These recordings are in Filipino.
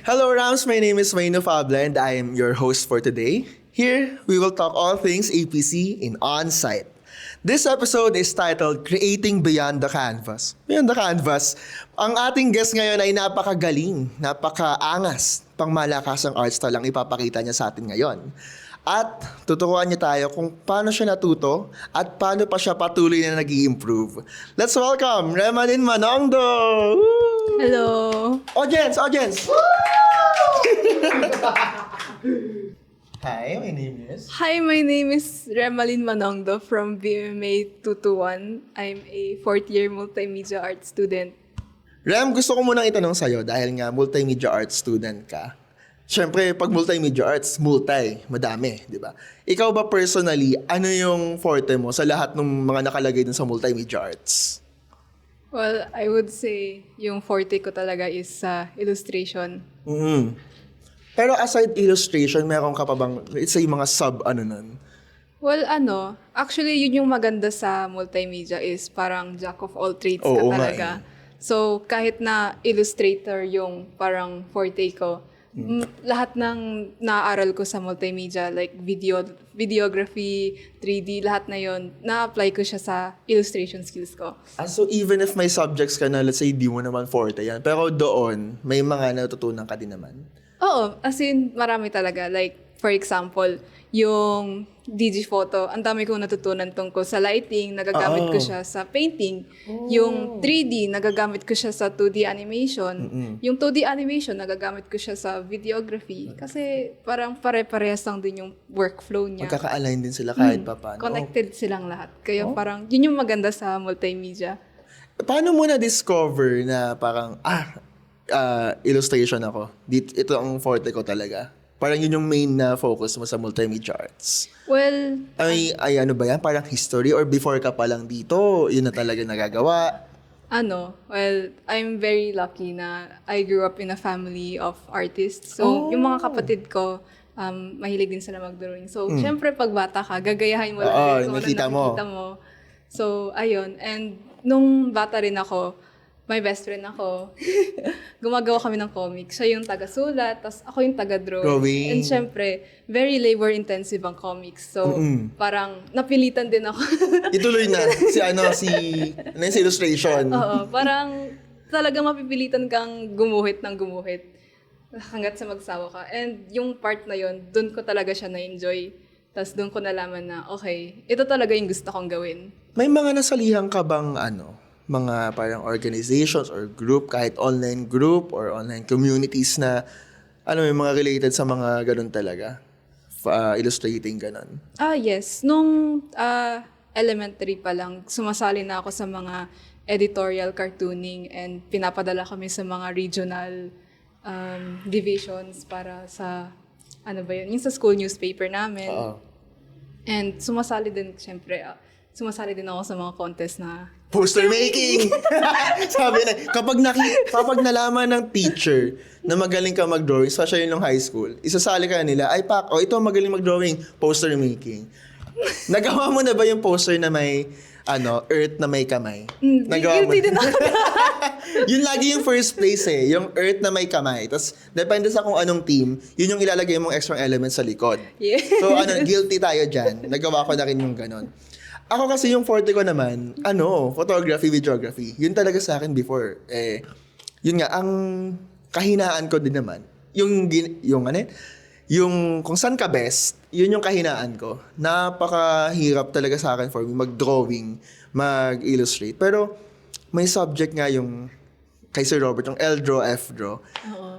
Hello, Rams. My name is Maino Fabla and I am your host for today. Here, we will talk all things APC in On-Site. This episode is titled Creating Beyond the Canvas. Beyond the Canvas, ang ating guest ngayon ay napakagaling, napakaangas, pangmalakasang art style ang ipapakita niya sa atin ngayon. At tuturuan niya tayo kung paano siya natuto at paano pa siya patuloy na nag-i-improve. Let's welcome Remalyn Manongdo! Woo! Hello! Audience! Hi, my name is... Hi, my name is Remalyn Manongdo from BMA 221. I'm a fourth-year multimedia art student. Rem, gusto ko munang itanong sa'yo dahil nga multimedia art student ka. Siyempre, pag multimedia arts, madami, di ba? Ikaw ba personally, ano yung forte mo sa lahat ng mga nakalagay dun sa multimedia arts? Well, I would say yung forte ko talaga is sa illustration. Mm-hmm. Pero aside illustration, meron ka pa bang, let's say, mga nun? Well, actually yun yung maganda sa multimedia is parang jack of all trades ka Oo, talaga. So, kahit na illustrator yung parang forte ko, lahat ng naaaral ko sa multimedia, like videography, 3D, lahat na yon na-apply ko siya sa illustration skills ko. So even if may subjects ka na, let's say, di mo naman forte yan, pero doon, may mga natutunan ka din naman? Oo, as in, marami talaga. Like, for example, yung DigiPhoto, ang dami kong natutunan tungkol sa lighting, nagagamit ko siya sa painting. Yung 3D, nagagamit ko siya sa 2D animation. Yung 2D animation, nagagamit ko siya sa videography. Kasi parang pare-parehas lang din yung workflow niya. Magkaka-align din sila kahit pa paano. Connected silang lahat. Kaya parang, yun yung maganda sa multimedia. Paano mo na-discover na parang, illustration ako? Ito ang forte ko talaga. Parang yun yung main na focus mo sa multimedia arts. Well, ano ba yan? Parang history or before ka pa lang dito, yun na talaga nagagawa? well, I'm very lucky na I grew up in a family of artists. So, yung mga kapatid ko, mahilig din sila mag-drawing. So, syempre, pag bata ka, gagayahin mo lang kung ano nakikita mo. So, ayun. And nung bata rin ako, may best friend ako. Gumagawa kami ng comic. Siya yung taga-sulat, tapos ako yung taga-drawing. And syempre, very labor-intensive ang comics. So, parang napilitan din ako. Ituloy na. Si illustration. Oo, parang talagang mapipilitan kang gumuhit ng gumuhit hanggat sa magsawa ka. And yung part na yon, dun ko talaga siya na-enjoy. Tapos dun ko nalaman na, okay, ito talaga yung gusto kong gawin. May mga nasalihan ka bang mga parang organizations or group, kahit online group or online communities na may mga related sa mga ganun talaga? Illustrating ganun. Yes. Nung elementary pa lang, sumasali na ako sa mga editorial cartooning and pinapadala kami sa mga regional divisions para sa, yung sa school newspaper namin. And sumasali din ako sa mga contest na poster making! Sabi na, kapag nalaman ng teacher na magaling ka mag-drawing, especially nung high school, isasali ka nila, ito magaling mag-drawing, poster making. Nagawa mo na ba yung poster na may, earth na may kamay? Nagawa mo din ako. Yun lagi yung first place yung earth na may kamay. Tapos, depende sa kung anong team, yun yung ilalagay mong extra element sa likod. Yeah. So, guilty tayo dyan. Nagawa ko na rin yung ganon. Ako kasi yung forte ko naman, photography, videography. Yun talaga sa akin before. Yun nga, ang kahinaan ko din naman, yung kung saan ka best, yun yung kahinaan ko. Napakahirap talaga sa akin for me mag-drawing, mag-illustrate. Pero may subject nga yung kay Sir Robert, yung L-Draw, F-Draw.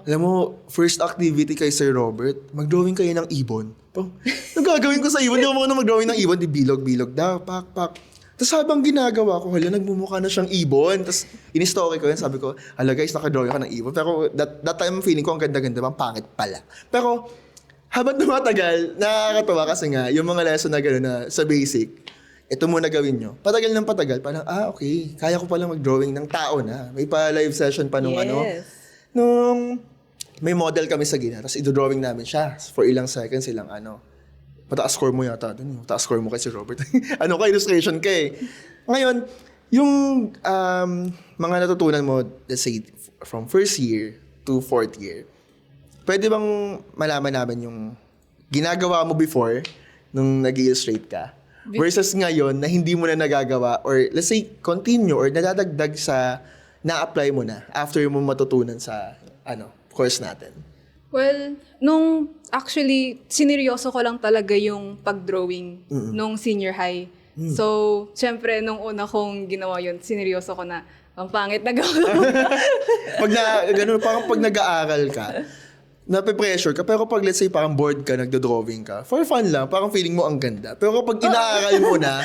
Alam mo, first activity kay Sir Robert, mag-drawing kayo ng ibon. Ang gagawin ko sa ibon, di ko muna mag-drawing ng ibon, di bilog-bilog daw, pak. Tapos habang ginagawa ko, nagmumukha na siyang ibon. Tapos in-story ko yun, sabi ko, guys, naka-drawing ka ng ibon. Pero that time, feeling ko, ang ganda-ganda, pang pangit pala. Pero habang tumatagal, nakakatawa kasi nga, yung mga lesson na gano'n na sa basic, ito muna gawin nyo. Patagal ng patagal, parang, okay, kaya ko palang mag-drawing ng tao na. May pa-live session pa nung nung may model kami sa gina, tapos i-drawing namin siya for ilang seconds, mataas score mo yata dun. Mataas score mo kay si Robert. Ka illustration ka eh. Ngayon, yung mga natutunan mo, let's say, from first year to fourth year, pwede bang malaman namin yung ginagawa mo before nung nag-illustrate ka versus ngayon na hindi mo na nagagawa or let's say continue or nadadagdag sa na-apply mo na after mo matutunan sa course natin? Well, nung actually, sineryoso ko lang talaga yung pag-drawing nung senior high. So, syempre, nung una kong ginawa yun, sineryoso ko na, ang pangit na gawin. Ganun, parang pag nag-aaral ka, nape-pressure ka, pero pag let's say parang bored ka, nagdo-drawing ka, for fun lang, parang feeling mo ang ganda. Pero kapag inaaral mo na,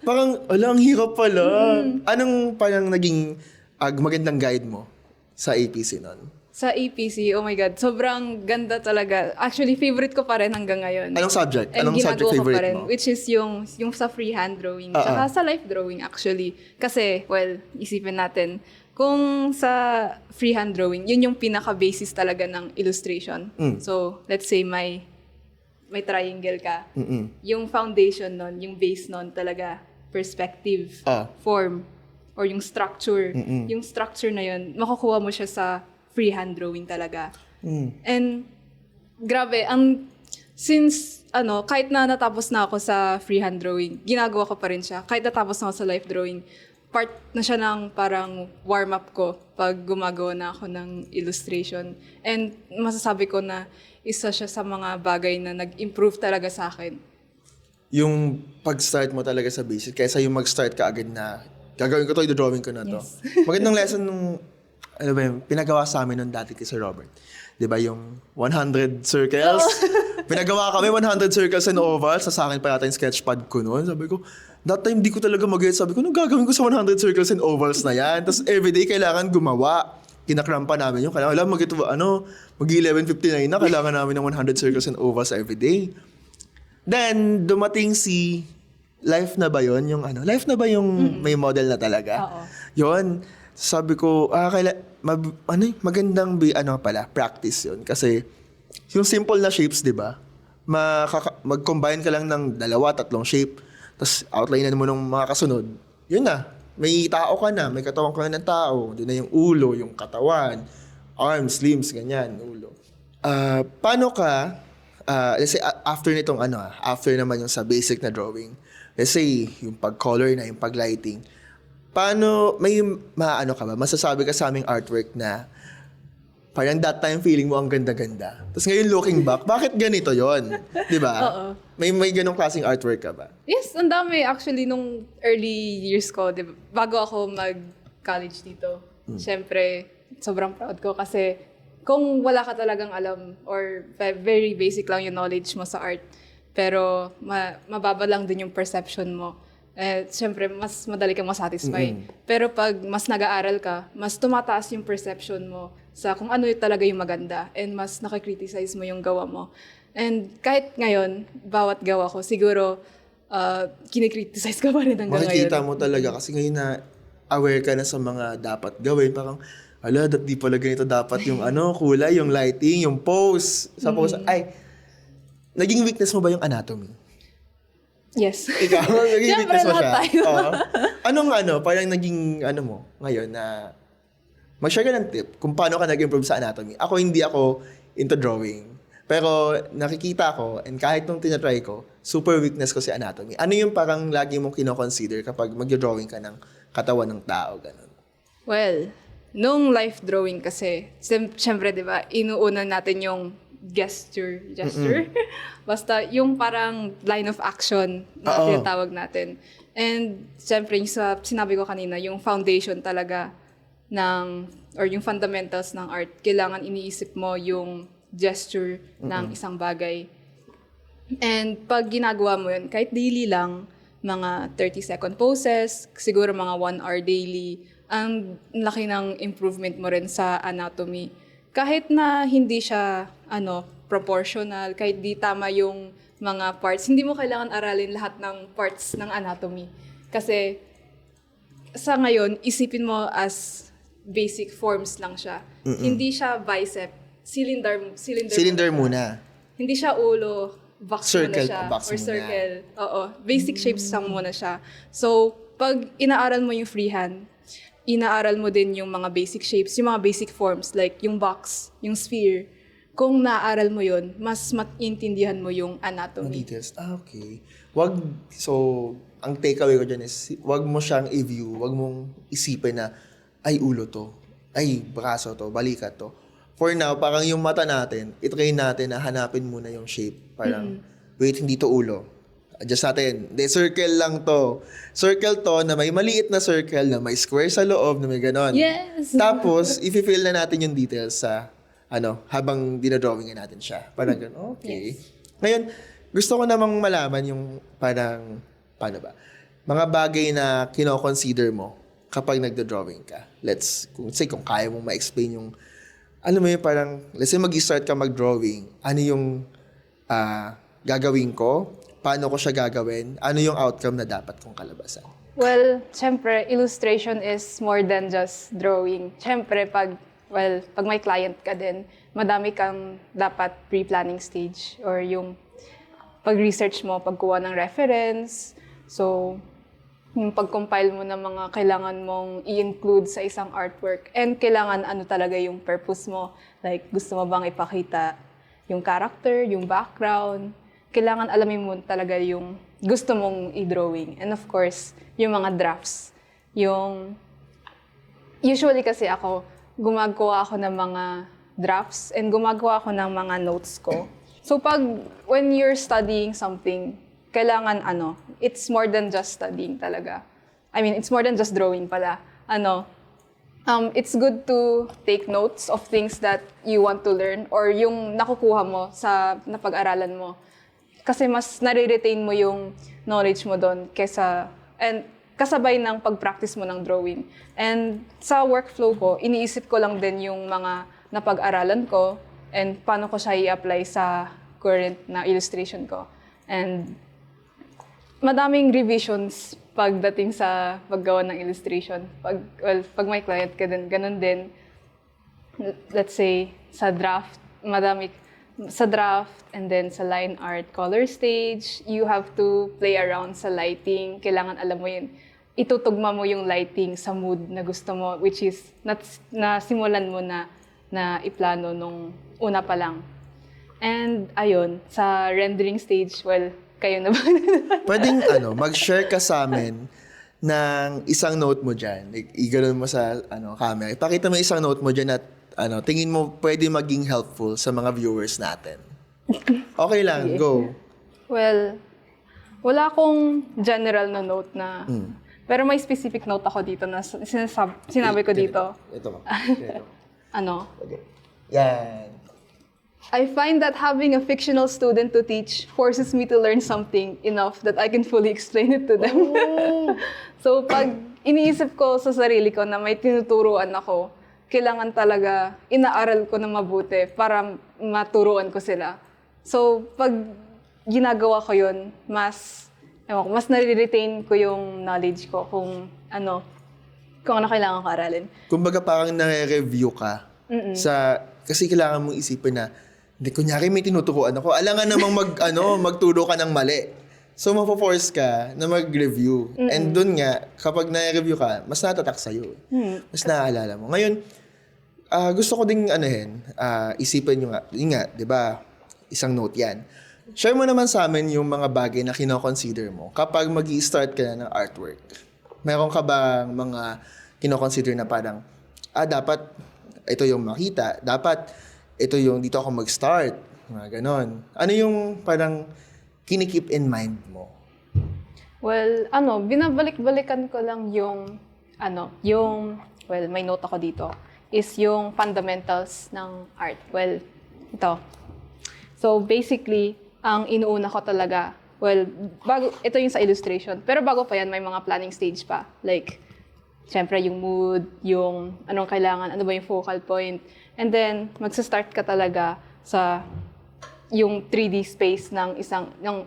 parang, ang hirap pala. Anong parang naging magandang guide mo sa APC nun? Sa APC, oh my God, sobrang ganda talaga. Actually, favorite ko pa rin hanggang ngayon. Anong subject? And Anong subject ginagawa ko favorite pa rin, mo? which is yung sa freehand drawing. Tsaka sa life drawing, actually. Kasi, well, isipin natin, kung sa freehand drawing, yun yung pinaka-basis talaga ng illustration. So, let's say may triangle ka. Yung foundation nun, yung base nun talaga, perspective, form, or yung structure. Yung structure na yun, makukuha mo siya sa freehand drawing talaga. And grabe, since kahit na natapos na ako sa freehand drawing, ginagawa ko pa rin siya. Kahit natapos na ako sa life drawing, part na siya ng parang warm-up ko pag gumagawa na ako ng illustration. And masasabi ko na isa siya sa mga bagay na nag-improve talaga sa akin. Yung pag-start mo talaga sa basic, kaysa yung mag-start ka agad na, gagawin ko to, i-drawing ko na to. Yes. Magandang lesson nung pinagawa sa amin nung dati kay Sir Robert. 'Di ba yung 100 circles? Pinagawa kami 100 circles and ovals. Sa akin pa yata yung sketchpad ko noon. Sabi ko, that time di ko talaga mag-get. Sabi ko, anong gagawin ko sa 100 circles and ovals na yan? Tapos everyday kailangan gumawa. Kinakrampa namin yung kailangan mag-11:59 na, kailangan namin ng 100 circles and ovals everyday. Then, dumating si Life na ba yun? Life na ba yung may model na talaga? Oo. Yun. Sabi ko, magandang practice yun. Kasi, yung simple na shapes, di ba? Mag-combine ka lang ng 2-3 shape, tapos outline mo ng mga kasunod, yun na. May tao ka na, may katawan ka na ng tao. Doon na yung ulo, yung katawan, arms, limbs, ganyan, ulo. Paano ka, let's say, after nitong after naman yung sa basic na drawing, let's say, yung pag-color na, yung pag-lighting, paano, may masasabi ka sa aming artwork na parang that time feeling mo ang ganda-ganda. Tapos ngayon looking back, bakit ganito yon? Di ba? Oo. May ganong klaseng artwork ka ba? Yes, ang dami. Actually, nung early years ko, diba, bago ako mag-college dito, syempre, sobrang proud ko kasi kung wala ka talagang alam or very basic lang yung knowledge mo sa art, pero mababa lang din yung perception mo, syempre, mas madali kang masatisfy. Pero pag mas nag-aaral ka, mas tumataas yung perception mo sa kung ano yung talaga yung maganda and mas nakikriticize mo yung gawa mo. And kahit ngayon, bawat gawa ko, siguro, kinikriticize ko pa rin hanggang ngayon. Makikita mo talaga kasi ngayon na aware ka na sa mga dapat gawin. Parang, di pala ganito dapat yung kulay, yung lighting, yung pose. Sa pose, naging weakness mo ba yung anatomy? Yes. Ikaw, naging Siyempre, weakness mo siya? lahat tayo. Oo. Anong parang naging mo ngayon na mag-share ka ng tip kung paano ka nag-improve sa anatomy. Hindi ako into drawing. Pero nakikita ko, and kahit nung tinatry ko, super weakness ko si anatomy. Ano yung parang lagi mong kino-consider kapag mag-drawing ka ng katawan ng tao, ganun? Well, nung life drawing kasi, siyempre, di ba, inuuna natin yung gesture. Basta yung parang line of action na tinatawag natin. And siyempre, yung sinabi ko kanina, yung foundation talaga yung fundamentals ng art, kailangan iniisip mo yung gesture ng isang bagay. And pag ginagawa mo yun, kahit daily lang, mga 30-second poses, siguro mga 1 hour daily, ang laki ng improvement mo rin sa anatomy. Kahit na hindi siya proportional, kahit di tama yung mga parts, hindi mo kailangan aralin lahat ng parts ng anatomy. Kasi sa ngayon, isipin mo as basic forms lang siya. Hindi siya bicep, cylinder muna. Hindi siya ulo, box Circle, muna siya, box or muna. circle. Oo, basic shapes lang muna siya. So, pag inaaral mo yung freehand, inaaral mo din yung mga basic shapes, yung mga basic forms, like yung box, yung sphere, kung naaaral mo yun, mas maintindihan mo yung Ang anatomy. details. Okay. Ang takeaway ko dyan is, wag mo siyang i-view, wag mong isipin na, ay, ulo to, ay, braso to, balikat to. For now, parang yung mata natin, itrain natin na hanapin muna yung shape. Parang, wait, hindi to ulo. Adjust natin. Hindi, circle lang to. Circle to na may maliit na circle, na may square sa loob, na may ganon. Yes! Tapos, i-fill na natin yung details sa, habang dinodrawing natin siya. Parang ganun, okay. Ngayon, gusto ko namang malaman yung parang, paano ba? Mga bagay na kino-consider mo kapag nagdo-drawing ka. Kung kaya mong ma-explain yung, alam mo yun, parang, let's say mag-start ka mag-drawing, ano yung gagawin ko? Paano ko siya gagawin? Ano yung outcome na dapat kong kalabasan? Well, syempre, illustration is more than just drawing. Syempre, pag may client ka din, madami kang dapat pre-planning stage or yung pag-research mo, pagkuha ng reference. So, yung pag-compile mo ng mga kailangan mong i-include sa isang artwork. And kailangan ano talaga yung purpose mo. Like, gusto mo bang ipakita yung character, yung background. Kailangan alamin mo talaga yung gusto mong i-drawing. And of course, yung mga drafts. Usually kasi ako, gumagawa ako ng mga drafts and gumagawa ako ng mga notes ko. So when you're studying something, kailangan it's more than just studying talaga. I mean, it's more than just drawing pala. It's good to take notes of things that you want to learn or yung nakukuha mo sa napag-aralan mo. Kasi mas nare-retain mo yung knowledge mo doon and kasabay ng pag-practice mo ng drawing. And sa workflow ko, iniisip ko lang din yung mga napag-aralan ko and paano ko siya i-apply sa current na illustration ko. And madaming revisions pagdating sa paggawa ng illustration. Pag may client ka din, ganun din. Let's say, sa draft and then sa line art color stage, you have to play around sa lighting. Kailangan alam mo yun. Itutugma mo yung lighting sa mood na gusto mo, which is nasimulan mo na iplano nung una pa lang. And ayun, sa rendering stage, kayo na ba? Pwedeng mag-share ka sa amin ng isang note mo dyan. I-gano'n mo sa camera. Ipakita mo isang note mo dyan at tingin mo pwede maging helpful sa mga viewers natin. Okay lang, go. Well, wala akong general na note na... Pero may specific note ako dito na sinabi ko dito. Ito. Okay. Yan. I find that having a fictional student to teach forces me to learn something enough that I can fully explain it to them. So pag iniisip ko sa sarili ko na may tinuturuan ako, kailangan talaga inaaral ko na mabuti para maturuan ko sila. So pag ginagawa ko yun, mas nare-retain ko yung knowledge ko kung ano kailangan ko aralin. Kumbaga parang nare-review ka kasi kailangan mong isipin na kunyari may tinuturuan ako, alangan namang magturo ka ng mali. So, mapo-force ka na mag-review. And dun nga, kapag na-review ka, mas natatak sa'yo. Mas naaalala mo. Ngayon, gusto ko ding isipin nyo nga, di ba, isang note yan. Share mo naman sa amin yung mga bagay na kino-consider mo kapag mag-i-start ka na ng artwork. Meron ka bang mga kino-consider na parang, dapat ito yung makita, dapat ito yung dito ako mag-start, mga ganon. Ano yung parang kinikeep in mind mo? Well, binabalik-balikan ko lang yung may note ako dito, is yung fundamentals ng art. Well, ito. So, basically, ang inuuna ko talaga, ito yung sa illustration, pero bago pa yan, may mga planning stage pa. Like, syempre, yung mood, yung anong kailangan, ano ba yung focal point. And then, magsa-start ka talaga sa yung 3D space ng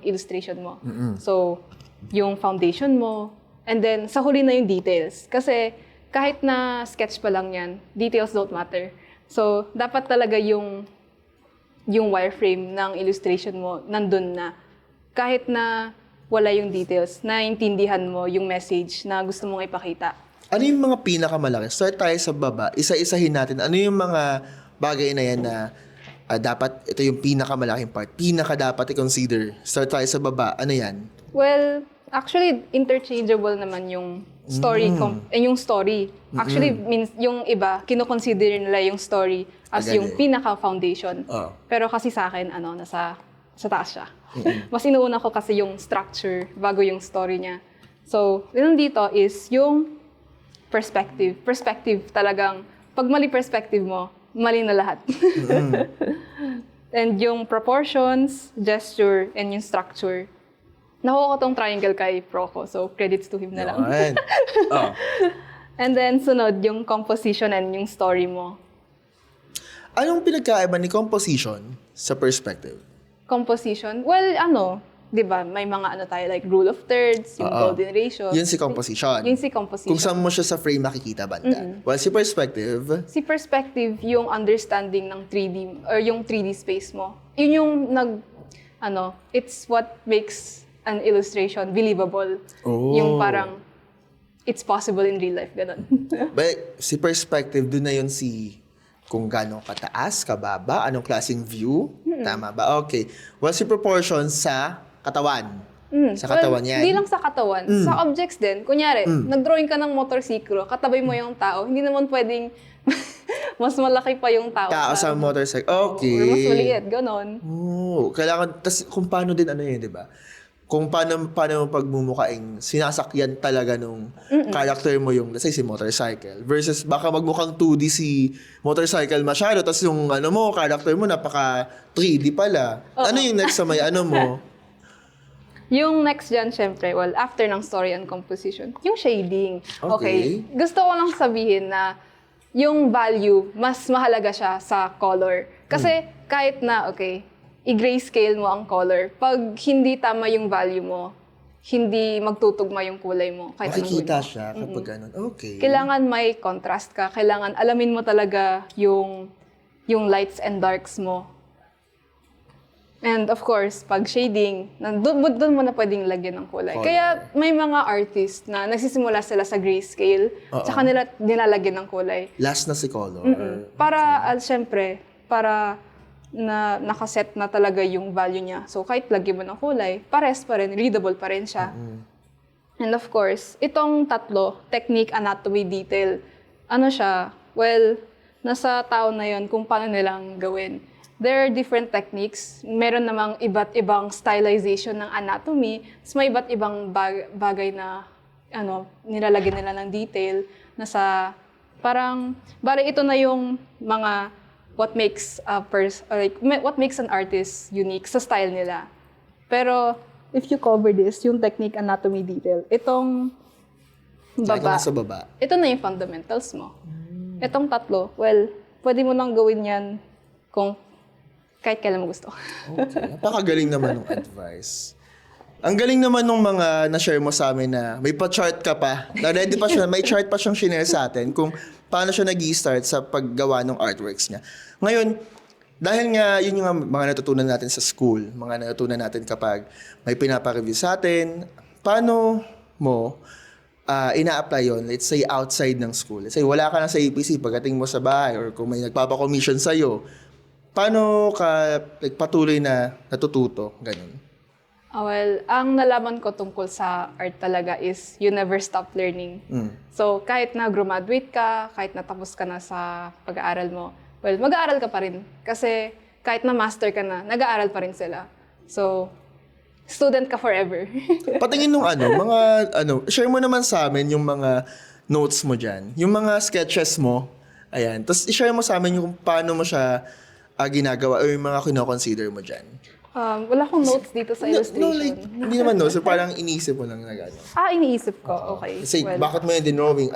illustration mo. So, yung foundation mo, and then, sa huli na yung details. Kasi, kahit na sketch pa lang yan, details don't matter. So, dapat talaga yung wireframe ng illustration mo, nandun na. Kahit na wala yung details, naiintindihan mo yung message na gusto mong ipakita. Ano yung mga pinakamalaki? Start tayo sa baba, isa-isahin natin. Ano yung mga bagay na yan na dapat ito yung pinakamalaking part. Pinaka dapat i-consider. Start tayo sa baba. Ano yan? Well, actually, interchangeable naman yung story. Yung story. Actually, means yung iba, kinoconsider nila yung story as Agad yung pinaka-foundation. Oo. Pero kasi sa akin, nasa taas siya. Mas inuuna ko kasi yung structure bago yung story niya. So, yun dito is yung perspective. Perspective talagang, pag mali perspective mo, mali na lahat. And yung proportions, gesture, and yung structure. Nakuha ko tong triangle kay Proco, so credits to him na lang. Yan. Oh. And then, sunod, yung composition and yung story mo. Anong pinagkaiba ni composition sa perspective? Composition, well, di ba, may mga tayo, like rule of thirds, yung golden ratio. Yun si composition. Yun si composition. Kung saan mo siya sa frame makikita banda. Well, si perspective, Si perspective, yung understanding ng 3D, or yung 3D space mo. Yun yung it's what makes an illustration believable. Oh. Yung parang, it's possible in real life, ganun. but si perspective, dun na yun kung gano'ng kataas, kababa, anong klaseng view. Tama ba? Okay. Well, si proportion sa katawan. Sa katawan yan. Hindi lang sa katawan. Sa objects din. Kunyari, nag-drawing ka ng motorsiklo, katabay mo yung tao, hindi naman pwedeng mas malaki pa yung tao. Tao sa motorcycle. Okay. Or mas maliit, ganon. Oh, kailangan, tas kung paano din yun, di ba? Kung paano mo pagmumukaing sinasakyan talaga nung character mo yung, let's say, si motorcycle. Versus baka magmukhang 2D si motorcycle masyado, tas yung character mo napaka 3D pala. Ano yung next sa may mo? Yung next dyan, syempre, well, after ng story and composition, yung shading. Okay. Gusto ko lang sabihin na yung value, mas mahalaga siya sa color. Kasi kahit na, i-grayscale mo ang color. Pag hindi tama yung value mo, hindi magtutugma yung kulay mo. Kahit anong Makikita gawin mo. siya kapag ganun. Okay. Kailangan may contrast ka. Kailangan alamin mo talaga yung lights and darks mo. And of course, pag shading, doon mo na pwedeng lagyan ng kulay. Color. Kaya may mga artist na nagsisimula sila sa grayscale, tsaka nila nilalagyan ng kulay. Last na si color. Para, syempre, para na nakaset na talaga yung value niya. So, kahit lagyan mo ng kulay, pares pa rin, readable pa rin siya. And of course, itong tatlo, technique, anatomy, detail, siya, well, nasa tao na yun kung paano nilang gawin. There are different techniques. Meron namang iba't ibang stylization ng anatomy. So, may iba't ibang bagay na nilalagyan nila ng detail na sa parang, bari ito na yung mga what makes an artist unique sa style nila. Pero if you cover this, yung technique, anatomy, detail, itong baba, Sa baba. ito na yung fundamentals mo. Itong tatlo, well, pwede mo nang gawin yan kung kahit kailan mo gusto. Okay. Napakagaling naman ng advice. Ang galing naman nung mga na-share mo sa amin na may pa-chart ka pa. Na-ready pa siya, may chart pa siyang shinare sa atin kung paano siya nag-i-start sa paggawa ng artworks niya. Ngayon, dahil nga yun yung mga natutunan natin sa school, mga natutunan natin kapag may pinapa-review sa atin, paano mo ina-apply yun, let's say outside ng school. Let's say wala ka na sa APC, pagdating mo sa bahay or kung may nagpapa-commission sa'yo, paano ka patuloy na natututo? Ganun. Well, ang nalaman ko tungkol sa art talaga is you never stop learning. So, kahit na graduate ka, kahit natapos ka na sa pag-aaral mo, well, mag-aaral ka pa rin. Kasi kahit na master ka na, nag-aaral pa rin sila. So, student ka forever. Patingin nung share mo naman sa amin yung mga notes mo dyan. Yung mga sketches mo, ayan. Tapos i-share mo sa amin yung paano mo siya ginagawa o yung mga kino-consider mo dyan. Wala akong notes dito sa illustration. Hindi naman no. So parang iniisip mo lang na gano'n. Iniisip ko. Okay. Kasi bakit mo yung dinrawing?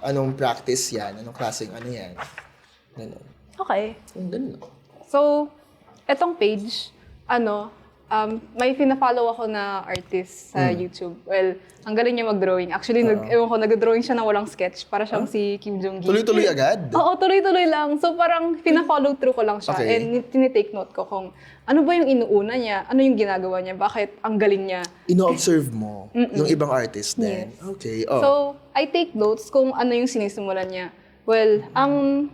Anong practice yan? Anong klaseng yan? Gano'n. Okay. Ganun. So, etong page, may fina-follow ako na artist sa YouTube. Well, ang galing niya mag-drawing. Actually, nag-drawing siya na walang sketch. Para siyang si Kim Jong-gi. Tuloy-tuloy agad? Oo, tuloy-tuloy lang. So, parang fina-follow through ko lang siya. Okay. And tinitake note ko kung ano ba yung inuuna niya, ano yung ginagawa niya, bakit ang galing niya. Ino-observe mo yung ibang artist din. Yes. Okay. So, I take notes kung ano yung sinisimulan niya. Well, ang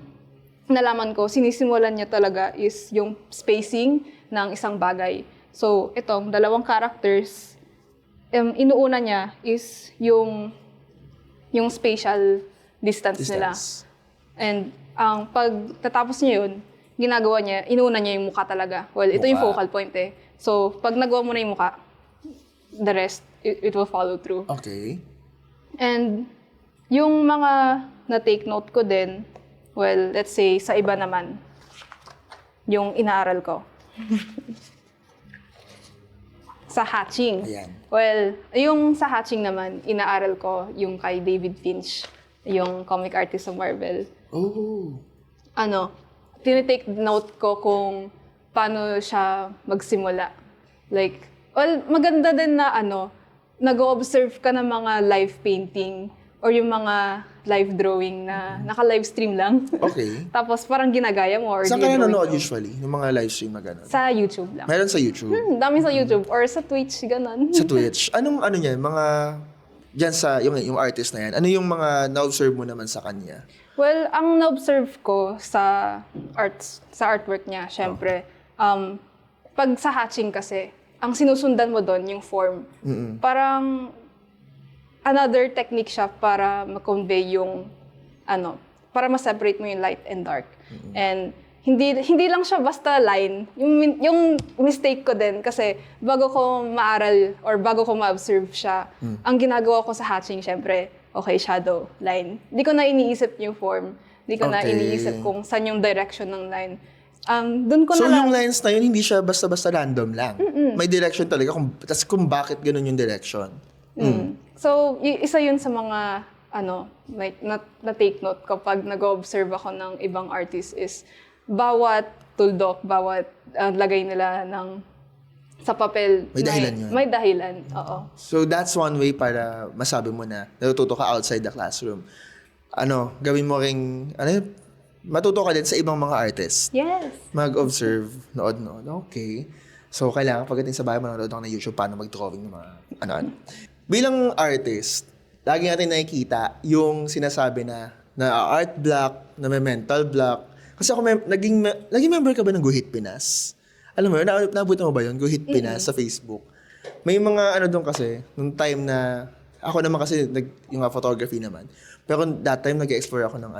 nalaman ko, sinisimulan niya talaga is yung spacing ng isang bagay. So, itong dalawang characters, inuuna niya is yung spatial distance nila. And ang pagtatapos niya yun, ginagawa niya, inuuna niya yung mukha talaga. Well, ito yung focal point eh. So, pag nagawa mo na yung mukha, the rest, it will follow through. Okay. And yung mga na-take note ko din, well, let's say, sa iba naman, yung inaaral ko. Sa hatching. Ayan. Well, yung sa hatching naman, inaaral ko yung kay David Finch, yung comic artist ng Marvel. Oh. Tinitake note ko kung paano siya magsimula. Like, well, maganda din na nag-observe ka ng mga live painting or yung mga live drawing na naka-live stream lang. Okay. Tapos parang ginagaya mo or Saan ka ginadrawing nanonood mo. usually? Yung mga live stream na gano'n? Sa YouTube lang. Meron sa YouTube? Dami sa YouTube or sa Twitch, ganun. Sa Twitch? Anong niya? Mga... Diyan sa... Yung artist na yan. Ano yung mga na-observe mo naman sa kanya? Well, ang na-observe ko sa artwork niya, syempre, pag sa hatching kasi, ang sinusundan mo doon, yung form. Parang another technique siya para ma-convey yung, para ma-separate mo yung light and dark. And hindi lang siya basta line. Yung mistake ko din, kasi bago ko maaral or bago ko ma-observe siya, ang ginagawa ko sa hatching, syempre, okay, shadow, line. Hindi ko na iniisip yung form. Hindi ko na iniisip kung saan yung direction ng line. Dun ko So, na lang... yung lines na yun, hindi siya basta-basta random lang. May direction talaga, kung bakit ganun yung direction. So, isa yun sa mga, like, na-take note kapag nag-observe ako ng ibang artist is bawat tuldok, bawat lagay nila sa papel. May dahilan yun. May dahilan, oo. So, that's one way para masabi mo na natututo ka outside the classroom. Gawin mo ring, matuto ka din sa ibang mga artists. Yes. Mag-observe, nood. Okay. So, kailangan pagdating sa bahay, manonood ako ng YouTube paano mag-drawing ng mga ano. Bilang artist, lagi natin nakikita yung sinasabi na art block, na may mental block. Kasi ako, naging member ka ba ng Guhit Pinas? Alam mo yun, nabutan mo ba yun? Guhit Pinas sa Facebook. May mga doon kasi, nung time na, ako naman kasi, yung photography naman. Pero that time, nag-explore ako ng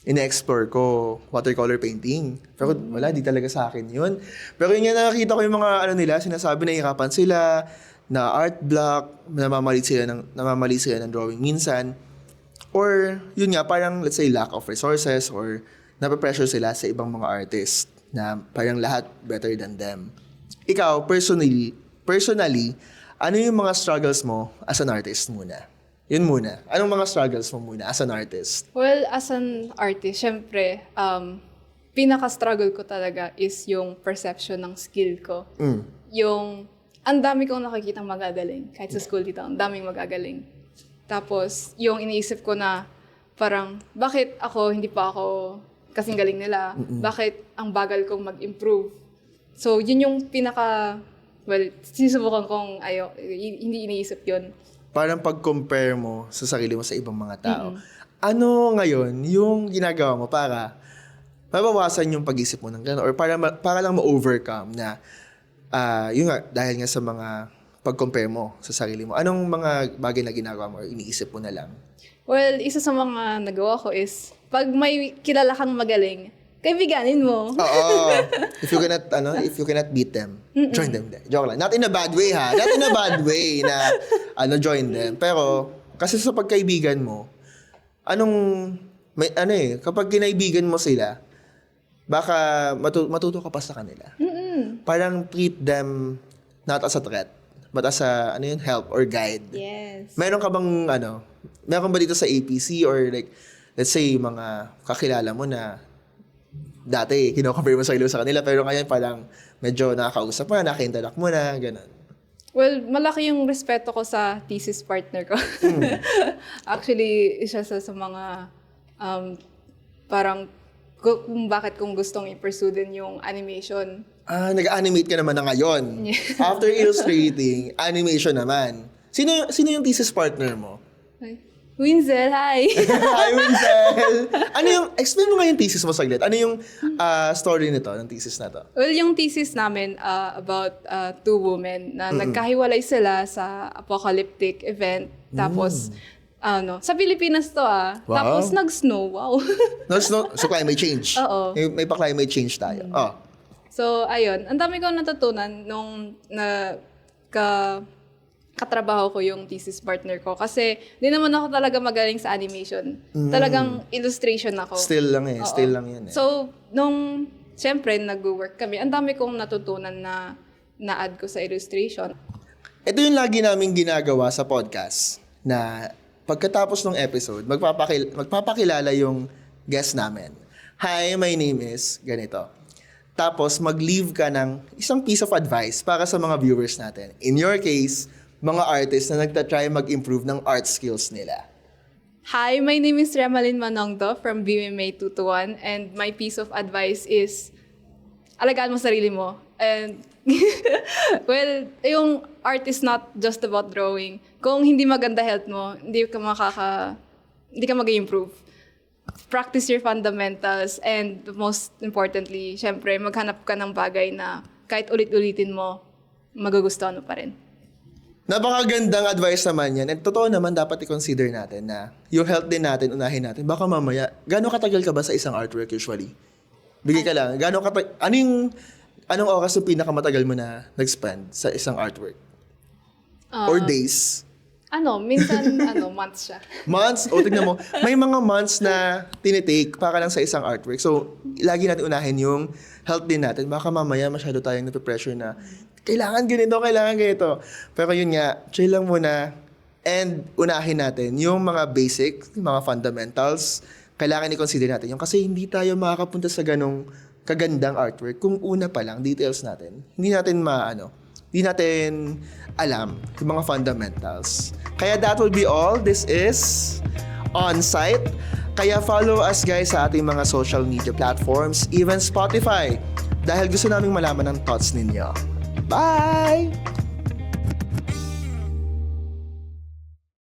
ina-explore ko watercolor painting. Pero wala, di talaga sa akin yun. Pero yun nga, nakakita ko yung mga nila, sinasabi na hirapan sila, na art block, namamali sila ng drawing minsan. Or, yun nga, parang, let's say, lack of resources, or napapressure sila sa ibang mga artist na parang lahat better than them. Ikaw, personally, ano yung mga struggles mo as an artist muna? Yun muna. Anong mga struggles mo muna as an artist? Well, as an artist, syempre, pinaka-struggle ko talaga is yung perception ng skill ko. Yung, ang dami kong nakikitang magagaling. Kahit sa school dito, ang daming magagaling. Tapos, yung iniisip ko na, parang, bakit hindi pa ako kasing galing nila? Bakit ang bagal kong mag-improve? So, yun yung sinusubukan kong, hindi iniisip yun. Parang pag-compare mo sa sarili mo sa ibang mga tao. Ano ngayon yung ginagawa mo para mabawasan yung pag-isip mo ng gano'n? Or para lang ma-overcome na, yun nga, dahil nga sa mga pag-compare mo sa sarili mo, anong mga bagay na ginagawa mo or iniisip mo na lang? Well, isa sa mga nagawa ko is, pag may kilala kang magaling, kaibiganin mo. Oo. If you cannot beat them, join them. Joke lang. Not in a bad way, ha? Not in a bad way na, join them. Pero, kasi sa pagkaibigan mo, kapag kinaibigan mo sila, baka matuto ka pa sa kanila. Parang treat them not as a threat, but as a, help or guide. Yes. Meron ka bang, meron ba dito sa APC or like, let's say, mga kakilala mo na dati, kino-compare mo sa kanila, pero ngayon parang medyo nakakausap mo na, naka-interact mo na, gano'n. Well, malaki yung respeto ko sa thesis partner ko. Actually, isa sa mga parang kung bakit kung gustong i-pursue din yung animation. Nag-animate ka naman na ngayon. Yeah. After illustrating, animation naman. Sino yung thesis partner mo? Ay, Winzel, hi! Hi, Winsel! Explain mo nga yung thesis mo saglit. Ano yung story nito, ng thesis na to? Well, yung thesis namin about two women na nagkahiwalay sila sa apocalyptic event. Tapos, sa Pilipinas to Wow. Tapos nag-snow, wow. So, climate change. Oo. May pa-climate change tayo. Oh. So, ayun. Ang dami ko natutunan nung katrabaho ko yung thesis partner ko. Kasi, di naman ako talaga magaling sa animation. Talagang illustration ako. Still lang Oo. Still lang yan eh. So, siyempre, nag-work kami. Ang dami kong natutunan na na-add ko sa illustration. Ito yung lagi namin ginagawa sa podcast na pagkatapos ng episode, magpapakilala yung guest namin. Hi, my name is ganito. Tapos mag-leave ka ng isang piece of advice para sa mga viewers natin. In your case, mga artists na nagtatry mag-improve ng art skills nila. Hi, my name is Remalyn Manongdo from BMA 221 and my piece of advice is alagaan mo sarili mo. And well, yung art is not just about drawing. Kung hindi maganda health mo, hindi ka mag-improve. Practice your fundamentals and most importantly, syempre, maghanap ka ng bagay na kahit ulit-ulitin mo, magugustuhan mo pa rin. Napakagandang advice naman yan. At totoo naman, dapat i-consider natin na yung health din natin, unahin natin. Baka mamaya, gano'ng katagal ka ba sa isang artwork usually? Bigay ka lang. Anong oras yung pinakamatagal mo na nag-spend sa isang artwork? Or days? Minsan, months siya. Months? O, tignan mo. May mga months na tinitake para lang sa isang artwork. So, lagi natin unahin yung health din natin. Baka mamaya masyado tayong nape-pressure na kailangan ganito. Pero yun nga, chill lang muna. And unahin natin yung mga basic, mga fundamentals. Kailangan i-consider natin yung kasi hindi tayo makakapunta sa ganong kagandang artwork kung una pa lang, details natin. Hindi natin alam yung mga fundamentals. Kaya that will be all. This is On-Site. Kaya follow us guys sa ating mga social media platforms, even Spotify. Dahil gusto naming malaman ang thoughts ninyo. Bye!